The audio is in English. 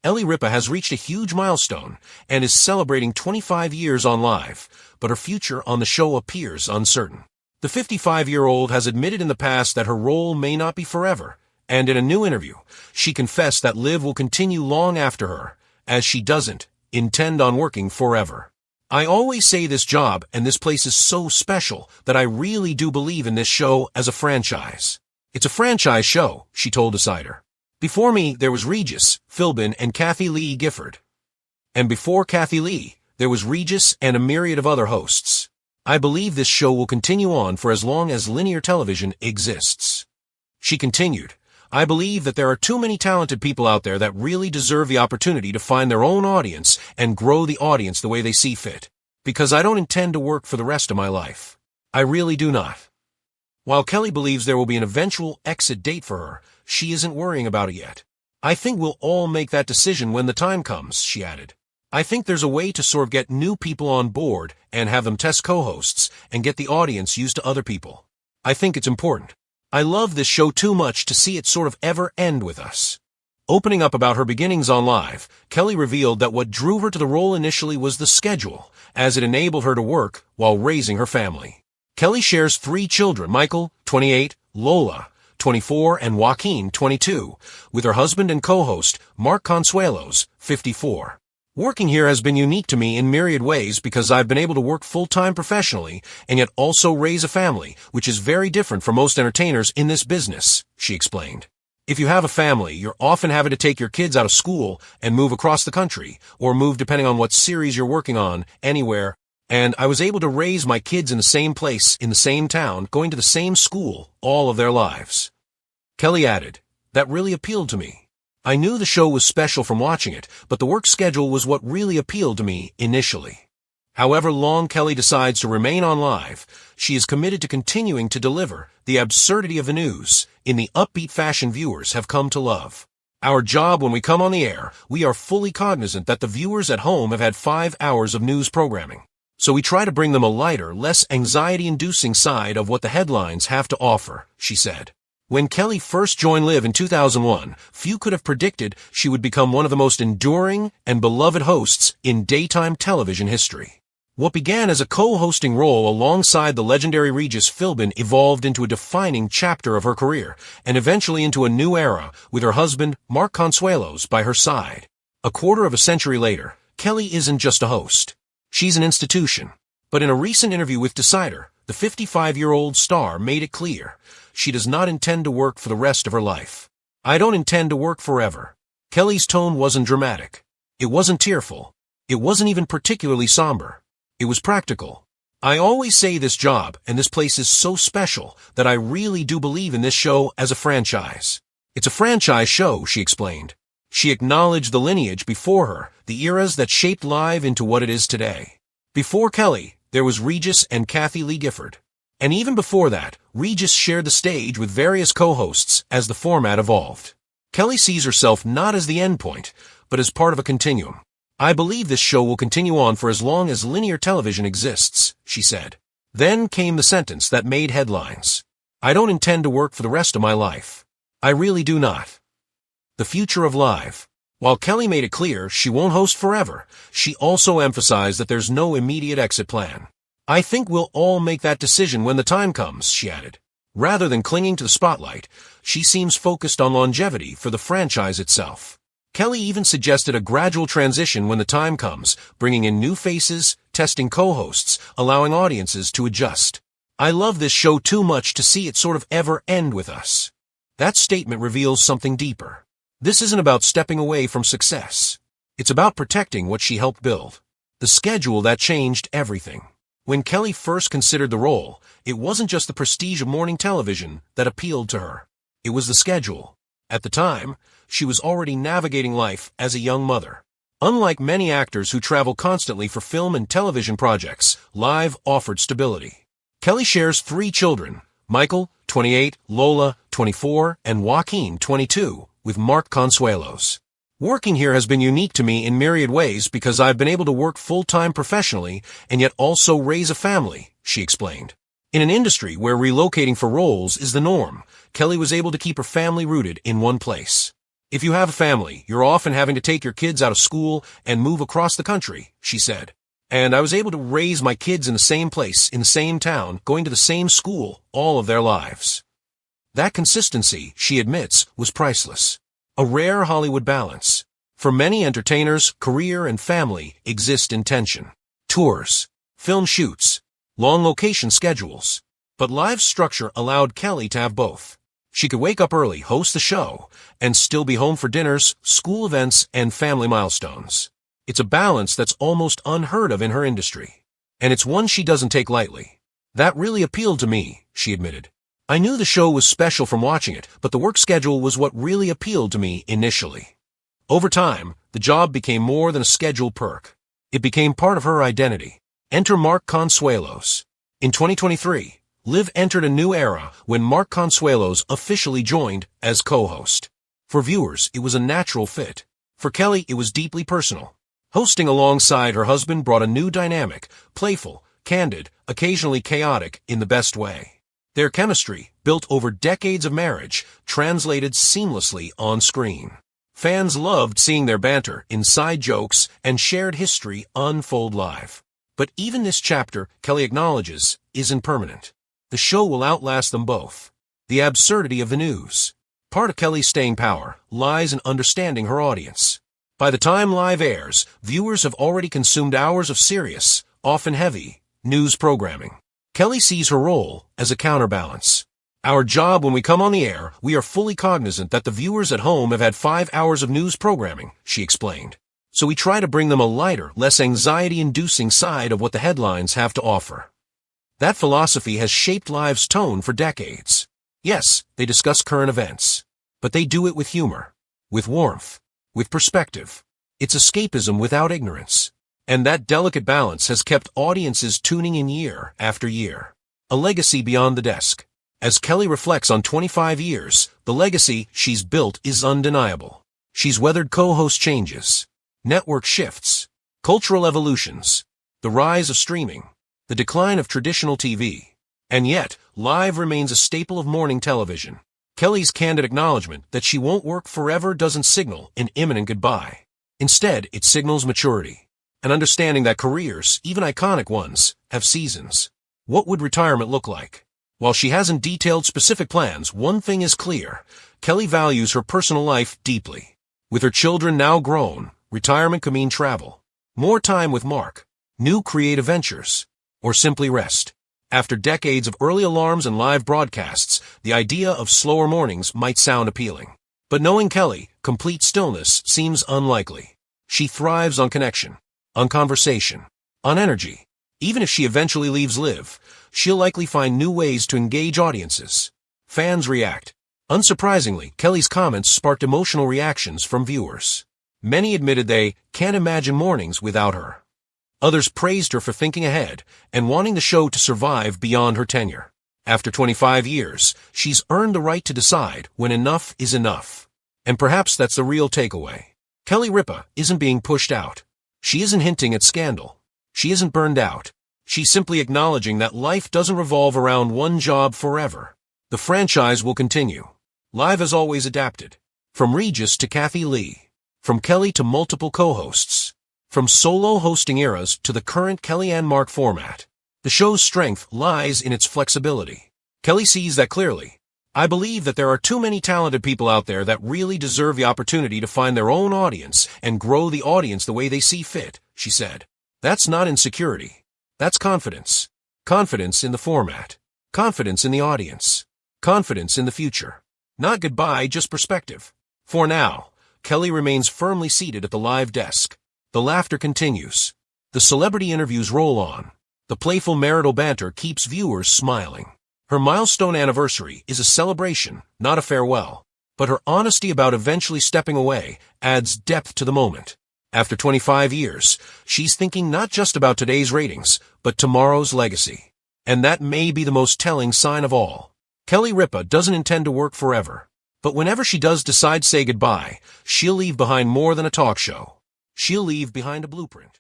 Ripa has reached a huge milestone and is celebrating 25 years on live, but her future on the show appears uncertain. The 55-year-old has admitted in the past that her role may not be forever, and in a new interview, she confessed that Liv will continue long after her, as she doesn't intend on working forever. I always say this job and this place is so special that I really do believe in this show as a franchise. It's a franchise show, she told Decider. Before me, there was Regis, Philbin, and Kathy Lee Gifford. And before Kathy Lee, there was Regis and a myriad of other hosts. I believe this show will continue on for as long as linear television exists. She continued, I believe that there are too many talented people out there that really deserve the opportunity to find their own audience and grow the audience the way they see fit. Because I don't intend to work for the rest of my life. I really do not. While Kelly believes there will be an eventual exit date for her, she isn't worrying about it yet. I think we'll all make that decision when the time comes, she added. I think there's a way to sort of get new people on board and have them test co-hosts and get the audience used to other people. I think it's important. I love this show too much to see it sort of ever end with us. Opening up about her beginnings on Live, Kelly revealed that what drew her to the role initially was the schedule, as it enabled her to work while raising her family. Kelly shares 3 children, Michael, 28, Lola, 24, and Joaquin, 22, with her husband and co-host, Mark Consuelos, 54. Working here has been unique to me in myriad ways because I've been able to work full-time professionally and yet also raise a family, which is very different from most entertainers in this business, she explained. If you have a family, you're often having to take your kids out of school and move across the country, or move depending on what series you're working on, anywhere, and I was able to raise my kids in the same place, in the same town, going to the same school, all of their lives. Kelly added, that really appealed to me. I knew the show was special from watching it, but the work schedule was what really appealed to me initially. However long Kelly decides to remain on Live, she is committed to continuing to deliver the absurdity of the news in the upbeat fashion viewers have come to love. Our job when we come on the air, we are fully cognizant that the viewers at home have had 5 hours of news programming. So we try to bring them a lighter, less anxiety-inducing side of what the headlines have to offer, she said. When Kelly first joined Liv in 2001, few could have predicted she would become one of the most enduring and beloved hosts in daytime television history. What began as a co-hosting role alongside the legendary Regis Philbin evolved into a defining chapter of her career, and eventually into a new era with her husband, Mark Consuelos, by her side. A quarter of a century later, Kelly isn't just a host. She's an institution. But in a recent interview with Decider, the 55-year-old star made it clear she does not intend to work for the rest of her life. I don't intend to work forever. Kelly's tone wasn't dramatic. It wasn't tearful. It wasn't even particularly somber. It was practical. I always say this job and this place is so special that I really do believe in this show as a franchise. It's a franchise show, she explained. She acknowledged the lineage before her, the eras that shaped Live into what it is today. Before Kelly, there was Regis and Kathy Lee Gifford. And even before that, Regis shared the stage with various co-hosts as the format evolved. Kelly sees herself not as the end point, but as part of a continuum. I believe this show will continue on for as long as linear television exists, she said. Then came the sentence that made headlines. I don't intend to work for the rest of my life. I really do not. The future of Live. While Kelly made it clear she won't host forever, she also emphasized that there's no immediate exit plan. I think we'll all make that decision when the time comes, she added. Rather than clinging to the spotlight, she seems focused on longevity for the franchise itself. Kelly even suggested a gradual transition when the time comes, bringing in new faces, testing co-hosts, allowing audiences to adjust. I love this show too much to see it sort of ever end with us. That statement reveals something deeper. This isn't about stepping away from success. It's about protecting what she helped build. The schedule that changed everything. When Kelly first considered the role, it wasn't just the prestige of morning television that appealed to her. It was the schedule. At the time, she was already navigating life as a young mother. Unlike many actors who travel constantly for film and television projects, Live offered stability. Kelly shares 3 children, Michael, 28, Lola, 24, and Joaquin, 22, with Mark Consuelos. Working here has been unique to me in myriad ways because I've been able to work full-time professionally and yet also raise a family, she explained. In an industry where relocating for roles is the norm, Kelly was able to keep her family rooted in one place. If you have a family, you're often having to take your kids out of school and move across the country, she said. And I was able to raise my kids in the same place, in the same town, going to the same school all of their lives. That consistency, she admits, was priceless. A rare Hollywood balance. For many entertainers, career and family exist in tension. Tours, film shoots, long location schedules. But Live's structure allowed Kelly to have both. She could wake up early, host the show, and still be home for dinners, school events, and family milestones. It's a balance that's almost unheard of in her industry. And it's one she doesn't take lightly. That really appealed to me, she admitted. I knew the show was special from watching it, but the work schedule was what really appealed to me initially. Over time, the job became more than a scheduled perk. It became part of her identity. Enter Mark Consuelos. In 2023, Liv entered a new era when Mark Consuelos officially joined as co-host. For viewers, it was a natural fit. For Kelly, it was deeply personal. Hosting alongside her husband brought a new dynamic, playful, candid, occasionally chaotic in the best way. Their chemistry, built over decades of marriage, translated seamlessly on screen. Fans loved seeing their banter, inside jokes, and shared history unfold live. But even this chapter, Kelly acknowledges, isn't permanent. The show will outlast them both. The absurdity of the news. Part of Kelly's staying power lies in understanding her audience. By the time Live airs, viewers have already consumed hours of serious, often heavy, news programming. Kelly sees her role as a counterbalance. Our job when we come on the air, we are fully cognizant that the viewers at home have had 5 hours of news programming, she explained. So we try to bring them a lighter, less anxiety-inducing side of what the headlines have to offer. That philosophy has shaped Live's tone for decades. Yes, they discuss current events. But they do it with humor, with warmth, with perspective. It's escapism without ignorance. And that delicate balance has kept audiences tuning in year after year. A legacy beyond the desk. As Kelly reflects on 25 years, the legacy she's built is undeniable. She's weathered co-host changes, network shifts, cultural evolutions, the rise of streaming, the decline of traditional TV. And yet, Live remains a staple of morning television. Kelly's candid acknowledgement that she won't work forever doesn't signal an imminent goodbye. Instead, it signals maturity. An understanding that careers, even iconic ones, have seasons. What would retirement look like? While she hasn't detailed specific plans, one thing is clear. Kelly values her personal life deeply. With her children now grown, retirement could mean travel, more time with Mark, new creative ventures, or simply rest. After decades of early alarms and live broadcasts, the idea of slower mornings might sound appealing. But knowing Kelly, complete stillness seems unlikely. She thrives on connection, on conversation, on energy. Even if she eventually leaves Live, she'll likely find new ways to engage audiences. Fans react. Unsurprisingly, Kelly's comments sparked emotional reactions from viewers. Many admitted they can't imagine mornings without her. Others praised her for thinking ahead and wanting the show to survive beyond her tenure. After 25 years, she's earned the right to decide when enough is enough. And perhaps that's the real takeaway. Kelly Ripa isn't being pushed out. She isn't hinting at scandal. She isn't burned out. She's simply acknowledging that life doesn't revolve around one job forever. The franchise will continue. Live has always adapted. From Regis to Kathy Lee. From Kelly to multiple co-hosts. From solo hosting eras to the current Kelly and Mark format. The show's strength lies in its flexibility. Kelly sees that clearly. I believe that there are too many talented people out there that really deserve the opportunity to find their own audience and grow the audience the way they see fit, she said. That's not insecurity. That's confidence. Confidence in the format. Confidence in the audience. Confidence in the future. Not goodbye, just perspective. For now, Kelly remains firmly seated at the live desk. The laughter continues. The celebrity interviews roll on. The playful marital banter keeps viewers smiling. Her milestone anniversary is a celebration, not a farewell. But her honesty about eventually stepping away adds depth to the moment. After 25 years, she's thinking not just about today's ratings, but tomorrow's legacy. And that may be the most telling sign of all. Kelly Ripa doesn't intend to work forever. But whenever she does decide to say goodbye, she'll leave behind more than a talk show. She'll leave behind a blueprint.